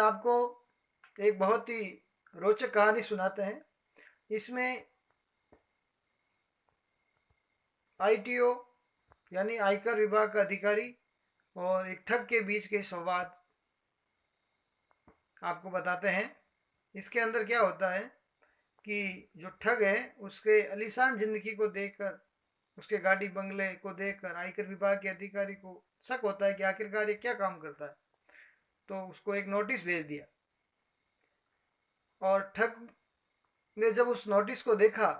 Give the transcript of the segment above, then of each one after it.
आपको एक बहुत ही रोचक कहानी सुनाते हैं। इसमें आईटीओ यानी आयकर विभाग का अधिकारी और एक ठग के बीच के संवाद आपको बताते हैं। इसके अंदर क्या होता है कि जो ठग है उसके आलीशान जिंदगी को देखकर, उसके गाड़ी बंगले को देखकर आयकर विभाग के अधिकारी को शक होता है कि आखिरकार ये क्या काम करता है। तो उसको एक नोटिस भेज दिया और ठग ने जब उस नोटिस को देखा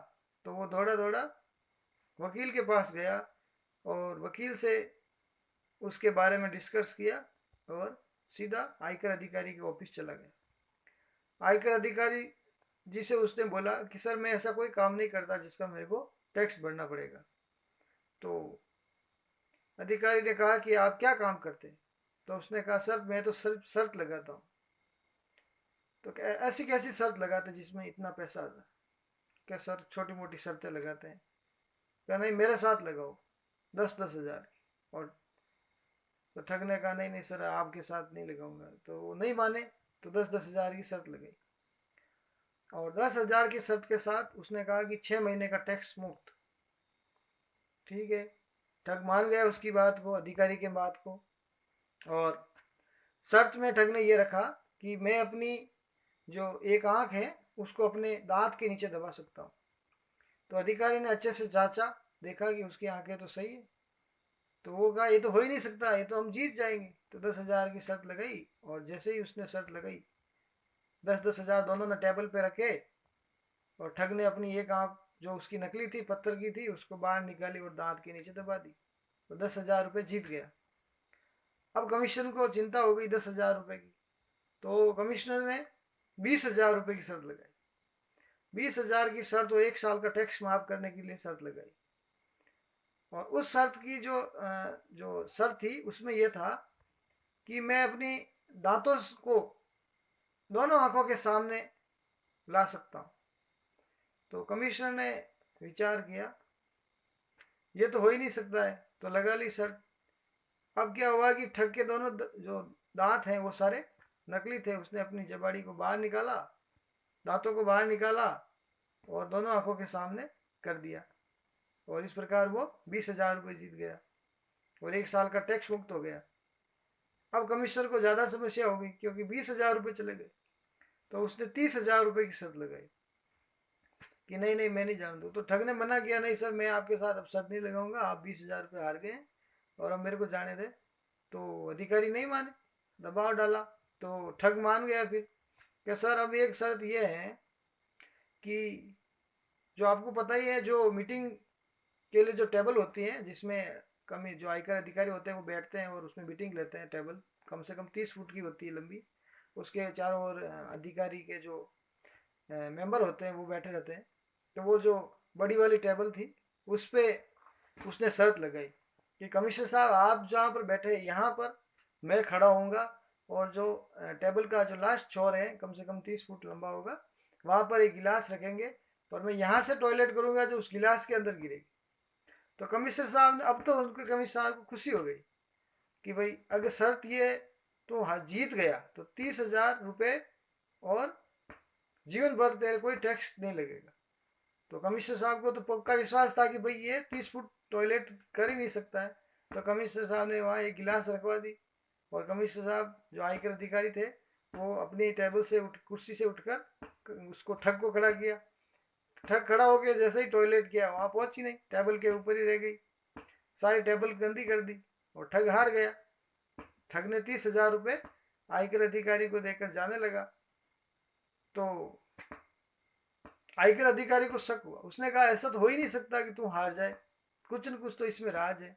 तो वो दौड़ा दौड़ा वकील के पास गया और वकील से उसके बारे में डिस्कस किया और सीधा आयकर अधिकारी के ऑफिस चला गया। आयकर अधिकारी जिसे उसने बोला कि सर मैं ऐसा कोई काम नहीं करता जिसका मेरे को टैक्स भरना पड़ेगा। तो अधिकारी ने कहा कि आप क्या काम करते? तो उसने कहा सर मैं तो सिर्फ शर्त लगाता हूँ। तो ऐसी कैसी शर्त लगाते जिसमें इतना पैसा आता? क्या सर छोटी मोटी शर्तें लगाते हैं? क्या नहीं मेरे साथ लगाओ 10,000 की। और तो ठग ने कहा नहीं नहीं सर आपके साथ नहीं लगाऊंगा। तो वो नहीं माने तो 10,000 की शर्त लगाई और 10,000 की शर्त के साथ उसने कहा कि 6 महीने का टैक्स मुक्त। ठीक है, ठग मान गया उसकी बात को, अधिकारी के बात को। और शर्त में ठग ने ये रखा कि मैं अपनी जो एक आंख है उसको अपने दांत के नीचे दबा सकता हूँ। तो अधिकारी ने अच्छे से जांचा, देखा कि उसकी आंखें तो सही है। तो वो कहा ये तो हो ही नहीं सकता, ये तो हम जीत जाएंगे। तो 10,000 की शर्त लगाई और जैसे ही उसने शर्त लगाई 10,000 दोनों ने टेबल पे रखे और ठग ने अपनी एक आंख जो उसकी नकली थी, पत्थर की थी, उसको बाहर निकाली और दांत के नीचे दबा दी। तो 10,000 रुपये जीत गया। अब कमिश्नर को चिंता हो गई 10,000 रुपये की। तो कमिश्नर ने 20,000 रुपये की शर्त लगाई। 20,000 की शर्त, वो 1 साल का टैक्स माफ करने के लिए शर्त लगाई। और उस शर्त की जो शर्त थी उसमें यह था कि मैं अपनी दांतों को दोनों आंखों के सामने ला सकता हूँ। तो कमिश्नर ने विचार किया ये तो हो ही नहीं सकता है, तो लगा ली शर्त। अब क्या हुआ कि ठग के दोनों जो दांत हैं वो सारे नकली थे। उसने अपनी जबाड़ी को बाहर निकाला, दांतों को बाहर निकाला और दोनों आंखों के सामने कर दिया। और इस प्रकार वो 20,000 रुपये जीत गया और 1 साल का टैक्स मुक्त हो गया। अब कमिश्नर को ज़्यादा समस्या हो गई क्योंकि 20,000 रुपये चले गए। तो उसने 30,000 रुपये की शर्त लगाई कि नहीं नहीं मैं नहीं जान दूँ। तो ठग ने मना किया, नहीं सर मैं आपके साथ अब शर्त नहीं लगाऊंगा, आप 20,000 रुपये हार गए और अब मेरे को जाने दे। तो अधिकारी नहीं माने, दबाव डाला तो ठग मान गया। फिर क्या सर अब एक शर्त यह है कि जो आपको पता ही है जो मीटिंग के लिए जो टेबल होती है जिसमें कमी जो आयकर अधिकारी होते हैं वो बैठते हैं और उसमें मीटिंग लेते हैं, टेबल कम से कम 30 फुट की होती है लंबी। उसके चारों ओर अधिकारी के जो मेंबर होते हैं वो बैठे रहते हैं। तो वो जो बड़ी वाली टेबल थी उस पर उसने शर्त लगाई कि कमिश्नर साहब आप जहाँ पर बैठे यहाँ पर मैं खड़ा होऊंगा और जो टेबल का जो लास्ट छोर है कम से कम 30 फुट लंबा होगा, वहाँ पर एक गिलास रखेंगे और मैं यहाँ से टॉयलेट करूँगा जो उस गिलास के अंदर गिरेगी। तो कमिश्नर साहब ने, अब तो उनके कमिश्नर साहब को खुशी हो गई कि भाई अगर शर्त ये तो हाँ जीत गया तो 30,000 रुपये और जीवन भर तेरे कोई टैक्स नहीं लगेगा। तो कमिश्नर साहब को तो पक्का विश्वास था कि भाई ये 30 फुट टॉयलेट कर ही नहीं सकता है। तो कमिश्नर साहब ने वहाँ एक गिलास रखवा दी और कमिश्नर साहब जो आयकर अधिकारी थे वो अपनी टेबल से कुर्सी से उठकर उसको ठग को खड़ा किया। ठग खड़ा होकर जैसे ही टॉयलेट किया वहाँ पहुंची नहीं, टेबल के ऊपर ही रह गई, सारी टेबल गंदी कर दी और ठग हार गया। ठग ने 30,000 रुपये आयकर अधिकारी को देकर जाने लगा। तो आयकर अधिकारी को शक हुआ, उसने कहा ऐसा तो हो ही नहीं सकता कि तू हार जाए, कुछ न कुछ तो इसमें राज है।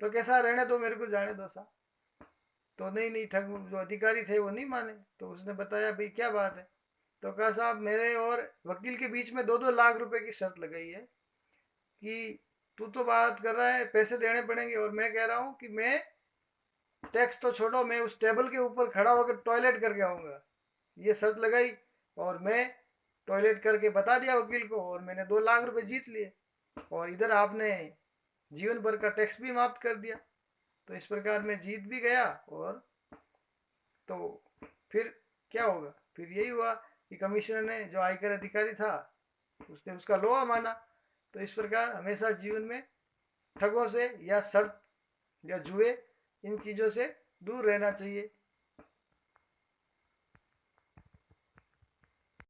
तो कैसा रहने दो, मेरे को जाने दो सा। तो नहीं नहीं, ठग जो अधिकारी थे वो नहीं माने। तो उसने बताया भाई क्या बात है। तो कहा साहब मेरे और वकील के बीच में 2-2 लाख रुपए की शर्त लगाई है कि तू तो बात कर रहा है पैसे देने पड़ेंगे और मैं कह रहा हूँ कि मैं टैक्स तो छोड़ो, मैं उस टेबल के ऊपर खड़ा होकर टॉयलेट करके आऊँगा। ये शर्त लगाई और मैं टॉयलेट करके बता दिया वकील को और मैंने 2 लाख रुपए जीत लिए और इधर आपने जीवन भर का टैक्स भी माफ कर दिया। तो इस प्रकार मैं जीत भी गया। और तो फिर क्या होगा? फिर यही हुआ कि कमिश्नर ने, जो आयकर अधिकारी था, उसने उसका लोहा माना। तो इस प्रकार हमेशा जीवन में ठगों से या शर्त या जुए, इन चीज़ों से दूर रहना चाहिए।